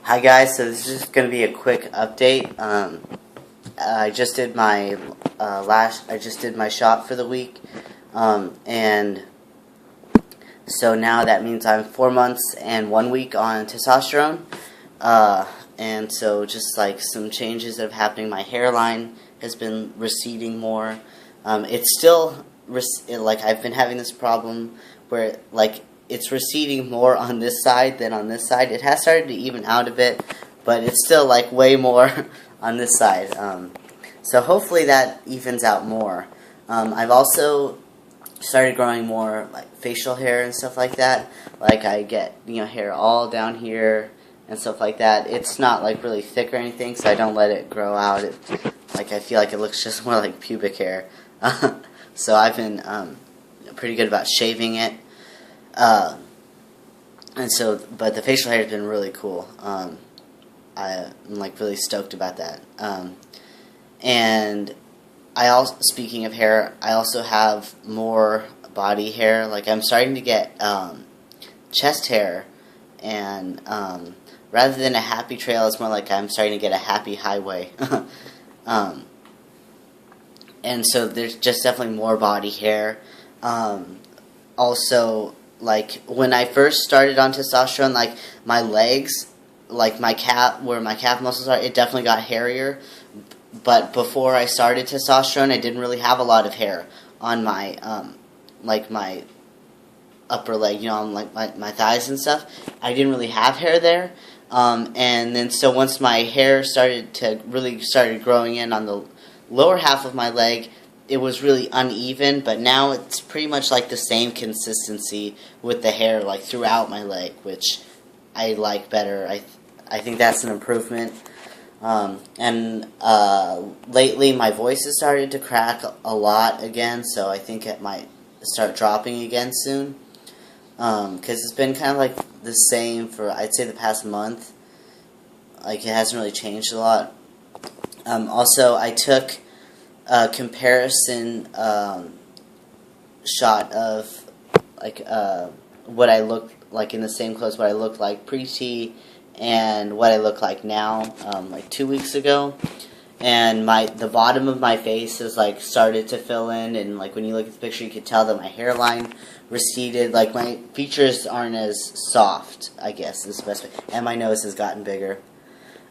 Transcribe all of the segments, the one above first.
Hi guys, so this is just going to be a quick update. I just did my shot for the week, and so now that means I'm 4 months and 1 week on testosterone, and so just like some changes that have happening. My hairline has been receding more. It's still like I've been having this problem where like it's receding more on this side than on this side. It has started to even out a bit, but it's still like way more on this side. So hopefully that evens out more. I've also started growing more like facial hair and stuff like that. Like I get hair all down here and stuff like that. It's not like really thick or anything, so I don't let it grow out. I feel like it looks just more like pubic hair. So I've been pretty good about shaving it. But the facial hair has been really cool. I'm like really stoked about that. And speaking of hair, I also have more body hair. Like I'm starting to get chest hair, and rather than a happy trail, it's more like I'm starting to get a happy highway. And so there's just definitely more body hair. Also, like when I first started on testosterone, like my legs, like where my calf muscles are, it definitely got hairier. But before I started testosterone, I didn't really have a lot of hair on my like my upper leg, on like my thighs and stuff. I didn't really have hair there. And then so once my hair started growing in on the lower half of my leg, it was really uneven, but now it's pretty much like the same consistency with the hair like throughout my leg, which I like better. I think that's an improvement. Lately my voice has started to crack a lot again, so I think it might start dropping again soon. Because it's been kind of like the same for, I'd say, the past month. Like, it hasn't really changed a lot. Also, I took a comparison shot of like what I look like in the same clothes, what I looked like pre-T and what I look like now, like 2 weeks ago. And the bottom of my face has like started to fill in, and like when you look at the picture, you can tell that my hairline receded. Like my features aren't as soft, I guess is the best way. And my nose has gotten bigger.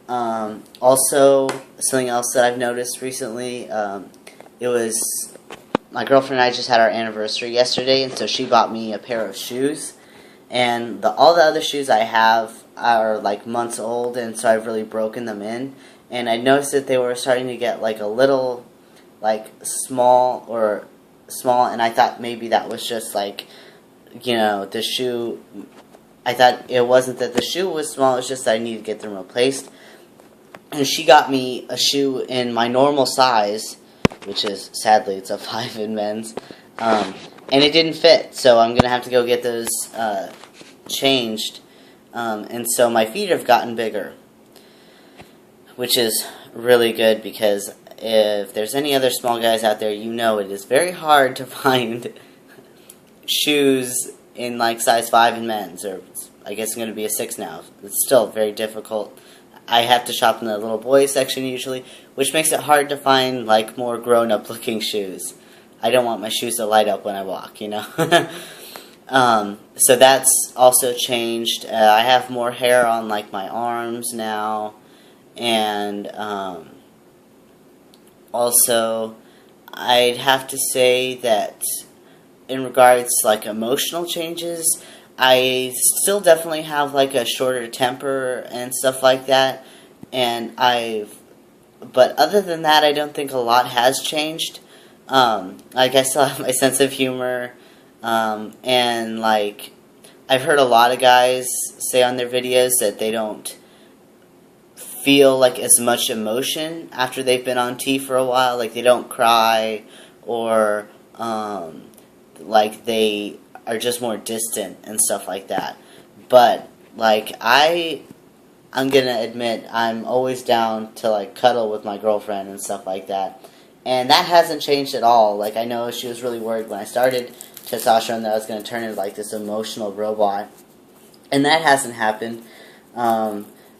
Also, something else that I've noticed recently, it was my girlfriend and I just had our anniversary yesterday, and so she bought me a pair of shoes. And all the other shoes I have are like months old, and so I've really broken them in. And I noticed that they were starting to get like a little like small, and I thought maybe that was just like, the shoe. I thought it wasn't that the shoe was small, it's just that I needed to get them replaced. And she got me a shoe in my normal size, which is, sadly, it's a 5 in men's, and it didn't fit, so I'm going to have to go get those changed, and so my feet have gotten bigger, which is really good, because if there's any other small guys out there, it is very hard to find shoes in like size 5 in men's, or I guess it's going to be a 6 now. It's still very difficult. I have to shop in the little boys section usually, which makes it hard to find like more grown-up looking shoes. I don't want my shoes to light up when I walk, So that's also changed. I have more hair on like my arms now, and also I'd have to say that in regards to like emotional changes, I still definitely have like a shorter temper and stuff like that, but other than that, I don't think a lot has changed. Like I still have my sense of humor, and like I've heard a lot of guys say on their videos that they don't feel like as much emotion after they've been on T for a while. Like they don't cry, or like they are just more distant and stuff like that. But like I'm gonna admit I'm always down to like cuddle with my girlfriend and stuff like that, and that hasn't changed at all. Like I know she was really worried when I started testosterone that I was gonna turn into like this emotional robot, and that hasn't happened.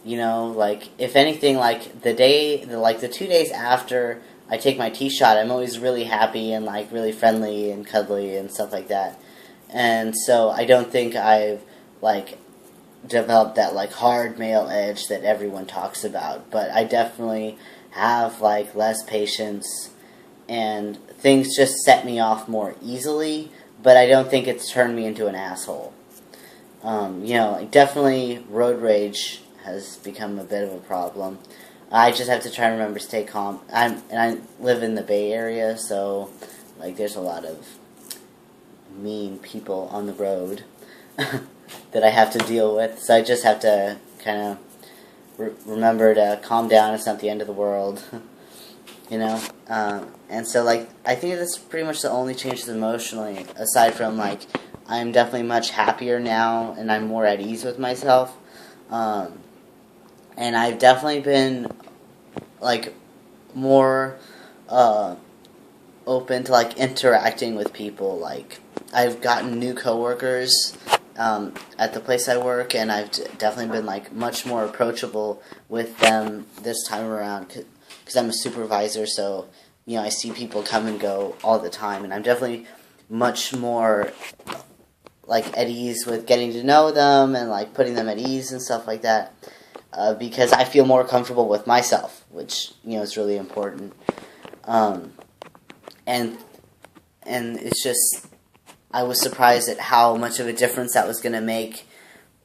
Like, if anything, like, the 2 days after I take my T-shot, I'm always really happy and, like, really friendly and cuddly and stuff like that. And so I don't think I've, like, developed that, like, hard male edge that everyone talks about. But I definitely have, like, less patience, and things just set me off more easily, but I don't think it's turned me into an asshole. Like, definitely road rage has become a bit of a problem. I just have to try and remember to stay calm. I live in the Bay Area, so, like, there's a lot of mean people on the road that I have to deal with. So I just have to kind of remember to calm down. It's not the end of the world, And so, like, I think that's pretty much the only changes emotionally, aside from, like, I'm definitely much happier now, and I'm more at ease with myself. And I've definitely been, like, more open to, like, interacting with people. Like, I've gotten new coworkers at the place I work, and I've definitely been, like, much more approachable with them this time around, because I'm a supervisor, so, I see people come and go all the time, and I'm definitely much more, like, at ease with getting to know them and, like, putting them at ease and stuff like that, because I feel more comfortable with myself, which, is really important. And it's just, I was surprised at how much of a difference that was going to make,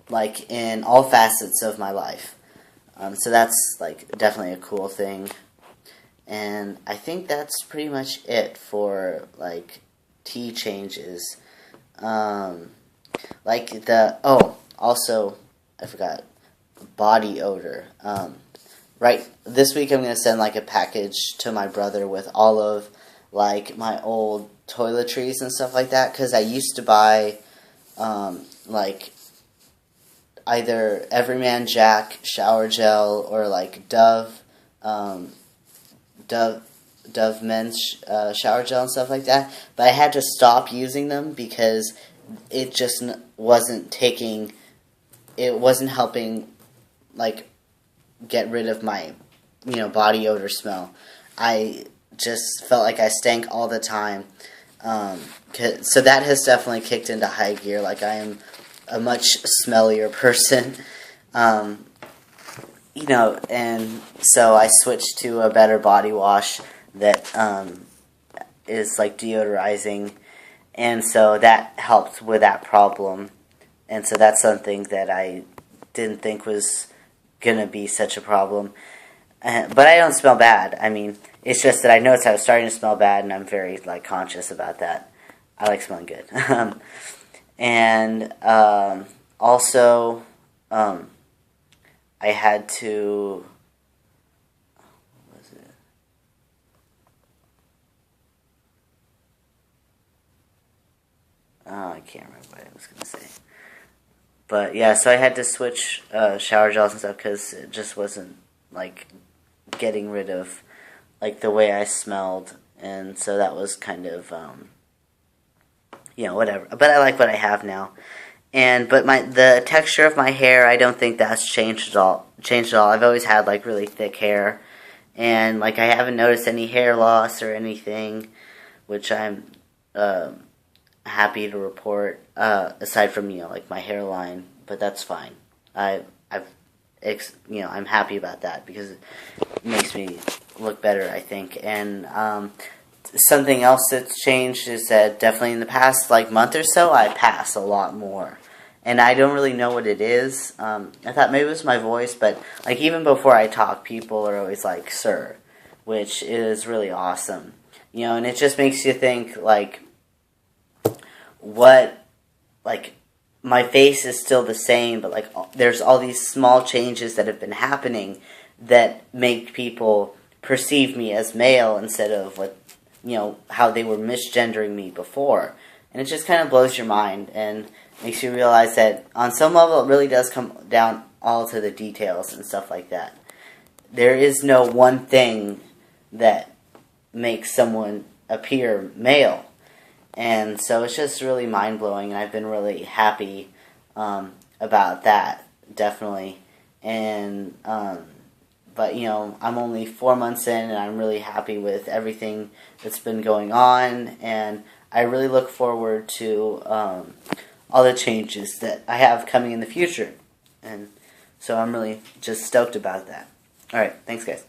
like, in all facets of my life. So that's, like, definitely a cool thing. And I think that's pretty much it for, like, tea changes. Also, I forgot, body odor. Right, this week I'm going to send, like, a package to my brother with all of, like, my old toiletries and stuff like that, because I used to buy, like, either Everyman Jack shower gel or, like, Dove men's shower gel and stuff like that, but I had to stop using them because it just wasn't helping, like, get rid of my, body odor smell. I just felt like I stank all the time. So that has definitely kicked into high gear. Like, I am a much smellier person. And so I switched to a better body wash that is, like, deodorizing, and so that helped with that problem. And so that's something that I didn't think was going to be such a problem. But I don't smell bad. I mean, it's just that I noticed I was starting to smell bad, and I'm very, like, conscious about that. I like smelling good. Also, I had to... What was it? Oh, I can't remember what I was going to say. But, yeah, so I had to switch shower gels and stuff because it just wasn't, like, getting rid of, like, the way I smelled. And so that was kind of, whatever. But I like what I have now. But the texture of my hair, I don't think that's changed at all. I've always had, like, really thick hair. And, like, I haven't noticed any hair loss or anything, which I'm happy to report, aside from, like, my hairline, but that's fine. I'm happy about that because it makes me look better, I think. And something else that's changed is that definitely in the past, like, month or so, I pass a lot more. And I don't really know what it is. I thought maybe it was my voice, but, like, even before I talk, people are always like, sir, which is really awesome. And it just makes you think, like, my face is still the same, but, like, there's all these small changes that have been happening that make people perceive me as male instead of what, how they were misgendering me before. And it just kind of blows your mind and makes you realize that on some level it really does come down all to the details and stuff like that. There is no one thing that makes someone appear male. And so it's just really mind-blowing, and I've been really happy about that, definitely. and but you know, I'm only 4 months in, and I'm really happy with everything that's been going on, and I really look forward to all the changes that I have coming in the future, and so I'm really just stoked about that. All right, thanks, guys.